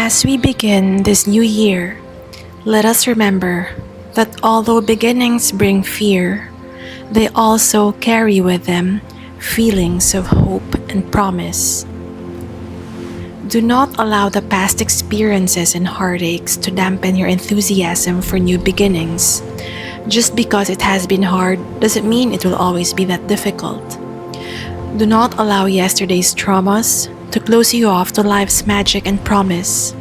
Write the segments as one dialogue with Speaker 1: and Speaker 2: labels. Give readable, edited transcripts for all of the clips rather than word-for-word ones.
Speaker 1: As we begin this new year, let us remember that although beginnings bring fear, they also carry with them feelings of hope and promise. Do not allow the past experiences and heartaches to dampen your enthusiasm for new beginnings. Just because it has been hard doesn't mean it will always be that difficult. Do not allow yesterday's traumas to close you off to life's magic and promise.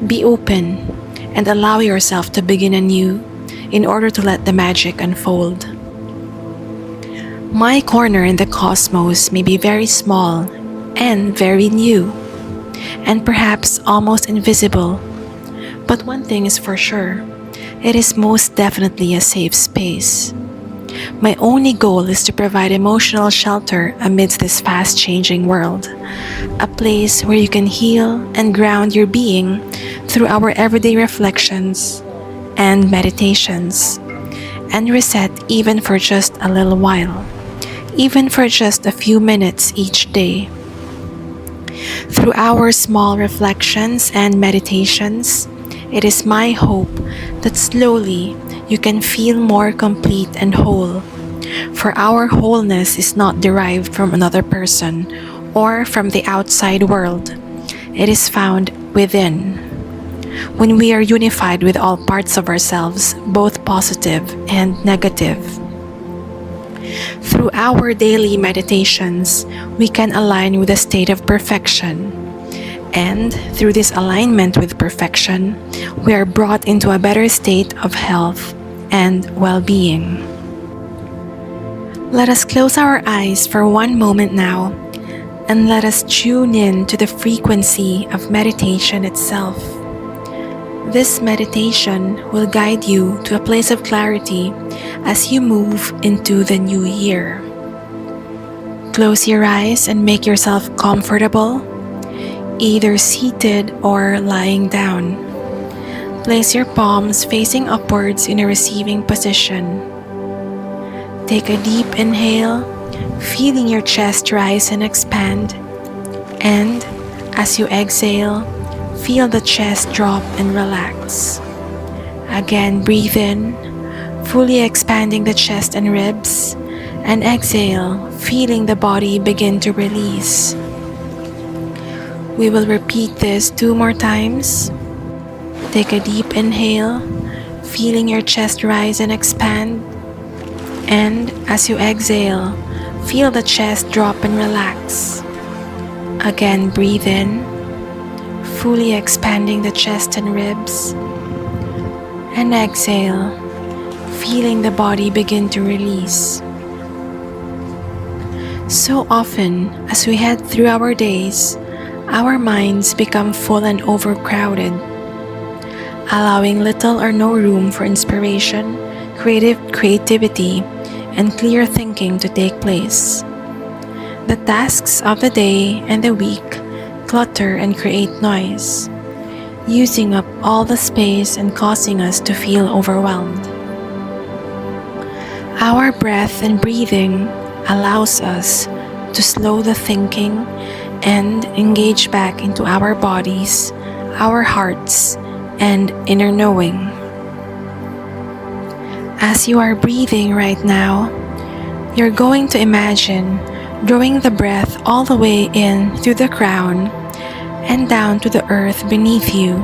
Speaker 1: Be open and allow yourself to begin anew in order to let the magic unfold. My corner in the cosmos may be very small and very new, and perhaps almost invisible, but one thing is for sure, it is most definitely a safe space. My only goal is to provide emotional shelter amidst this fast-changing world, a place where you can heal and ground your being through our everyday reflections and meditations, and reset even for just a little while, even for just a few minutes each day. Through our small reflections and meditations, it is my hope that slowly you can feel more complete and whole. For our wholeness is not derived from another person or from the outside world. It is found within. When we are unified with all parts of ourselves, both positive and negative. Through our daily meditations, we can align with a state of perfection. And through this alignment with perfection, we are brought into a better state of health and well-being. Let us close our eyes for one moment now, and let us tune in to the frequency of meditation itself. This meditation will guide you to a place of clarity as you move into the new year. Close your eyes and make yourself comfortable, either seated or lying down. Place your palms facing upwards in a receiving position. Take a deep inhale, feeling your chest rise and expand. And as you exhale, feel the chest drop and relax. Again, breathe in, fully expanding the chest and ribs. And exhale, feeling the body begin to release. We will repeat this 2 more times. Take a deep inhale, feeling your chest rise and expand. And as you exhale, feel the chest drop and relax. Again, breathe in, fully expanding the chest and ribs. And exhale, feeling the body begin to release. So often, as we head through our days, our minds become full and overcrowded, allowing little or no room for inspiration, creativity, and clear thinking to take place. The tasks of the day and the week clutter and create noise, using up all the space and causing us to feel overwhelmed. Our breath and breathing allows us to slow the thinking and engage back into our bodies, our hearts, and inner knowing. As you are breathing right now, you're going to imagine drawing the breath all the way in through the crown and down to the earth beneath you,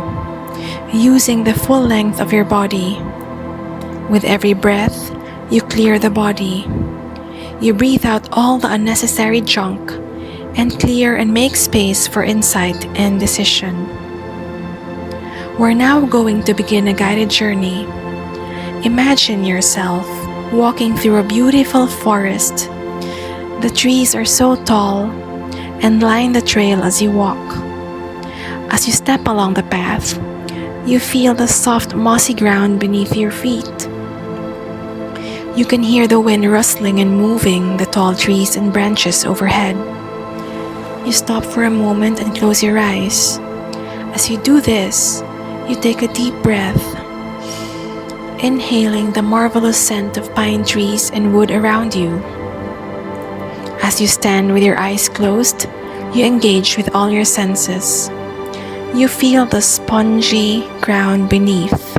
Speaker 1: using the full length of your body. With every breath, you clear the body. You breathe out all the unnecessary junk and clear and make space for insight and decision. We're now going to begin a guided journey. Imagine yourself walking through a beautiful forest. The trees are so tall and line the trail as you walk. As you step along the path, you feel the soft mossy ground beneath your feet. You can hear the wind rustling and moving the tall trees and branches overhead. You stop for a moment and close your eyes. As you do this, you take a deep breath, inhaling the marvelous scent of pine trees and wood around you. As you stand with your eyes closed, you engage with all your senses. You feel the spongy ground beneath,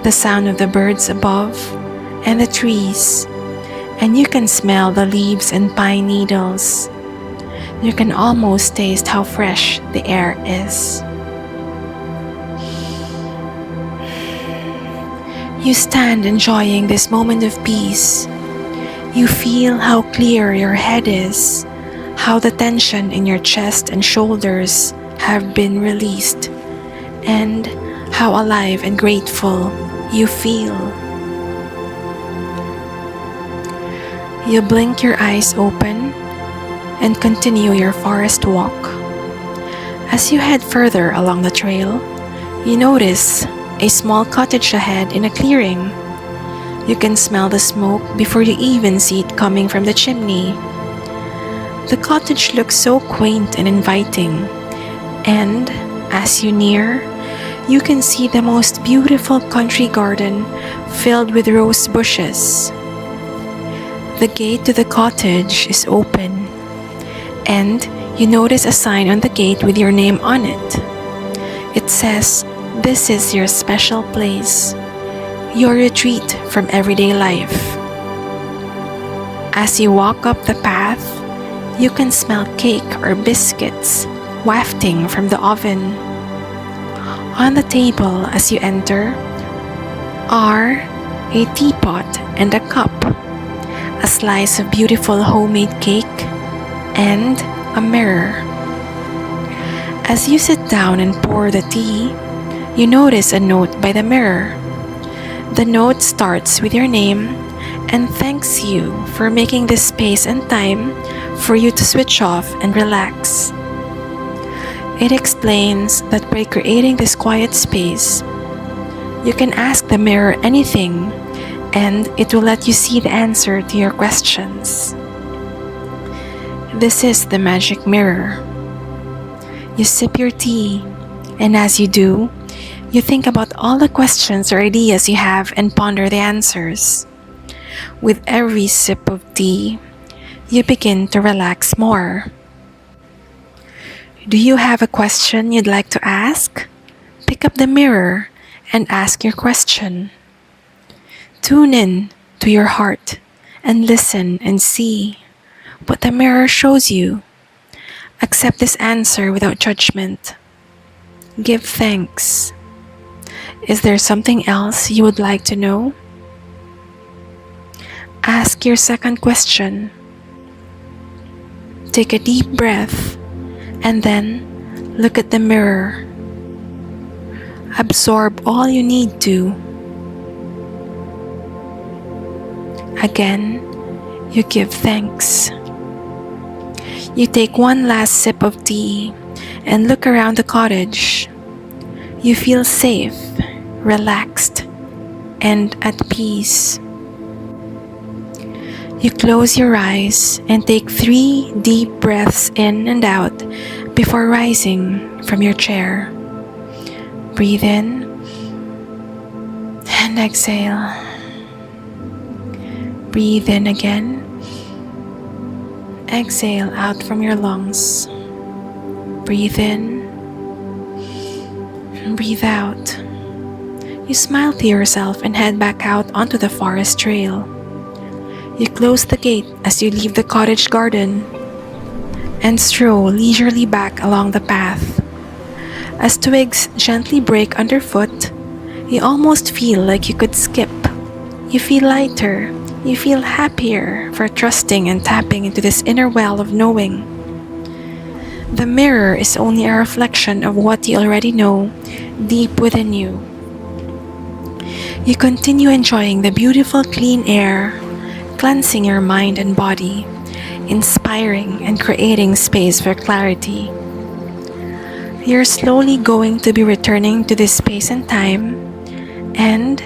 Speaker 1: the sound of the birds above, and the trees, and you can smell the leaves and pine needles. You can almost taste how fresh the air is. You stand enjoying this moment of peace. You feel how clear your head is, how the tension in your chest and shoulders have been released, and how alive and grateful you feel. You blink your eyes open and continue your forest walk. As you head further along the trail, you notice a small cottage ahead in a clearing. You can smell the smoke before you even see it coming from the chimney. The cottage looks so quaint and inviting, and as you near, you can see the most beautiful country garden filled with rose bushes. The gate to the cottage is open, and you notice a sign on the gate with your name on it. It says, "This is your special place, your retreat from everyday life." As you walk up the path, you can smell cake or biscuits wafting from the oven. On the table as you enter are a teapot and a cup, a slice of beautiful homemade cake, and a mirror. As you sit down and pour the tea, you notice a note by the mirror. The note starts with your name and thanks you for making this space and time for you to switch off and relax. It explains that by creating this quiet space, you can ask the mirror anything and it will let you see the answer to your questions. This is the magic mirror. You sip your tea, and as you do, you think about all the questions or ideas you have and ponder the answers. With every sip of tea, you begin to relax more. Do you have a question you'd like to ask? Pick up the mirror and ask your question. Tune in to your heart and listen and see what the mirror shows you. Accept this answer without judgment. Give thanks. Is there something else you would like to know? Ask your second question. Take a deep breath and then look at the mirror. Absorb all you need to. Again, you give thanks. You take one last sip of tea and look around the cottage. You feel safe, relaxed, and at peace. You close your eyes and take 3 deep breaths in and out before rising from your chair. Breathe in and exhale. Breathe in again. Exhale out from your lungs. Breathe in and breathe out. You smile to yourself and head back out onto the forest trail. You close the gate as you leave the cottage garden and stroll leisurely back along the path. As twigs gently break underfoot, you almost feel like you could skip. You feel lighter. You feel happier for trusting and tapping into this inner well of knowing. The mirror is only a reflection of what you already know deep within you. You continue enjoying the beautiful clean air, cleansing your mind and body, inspiring and creating space for clarity. You're slowly going to be returning to this space and time, and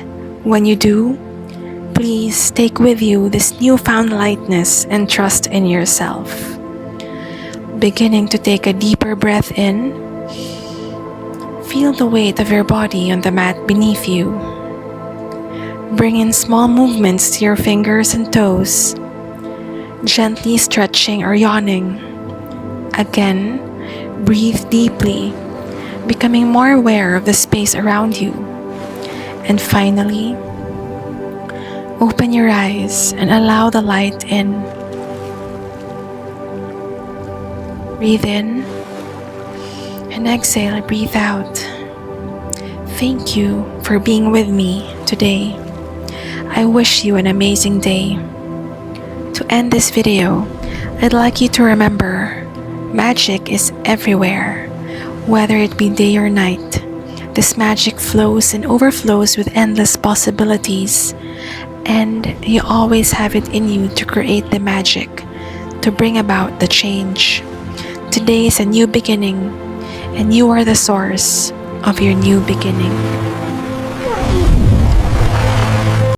Speaker 1: when you do, please take with you this newfound lightness and trust in yourself. Beginning to take a deeper breath in, feel the weight of your body on the mat beneath you. Bring in small movements to your fingers and toes, gently stretching or yawning. Again, breathe deeply, becoming more aware of the space around you. And finally, open your eyes and allow the light in. Breathe in and exhale, breathe out. Thank you for being with me today. I wish you an amazing day. To end this video, I'd like you to remember, magic is everywhere, whether it be day or night. This magic flows and overflows with endless possibilities, and you always have it in you to create the magic, to bring about the change. Today is a new beginning, and you are the source of your new beginning.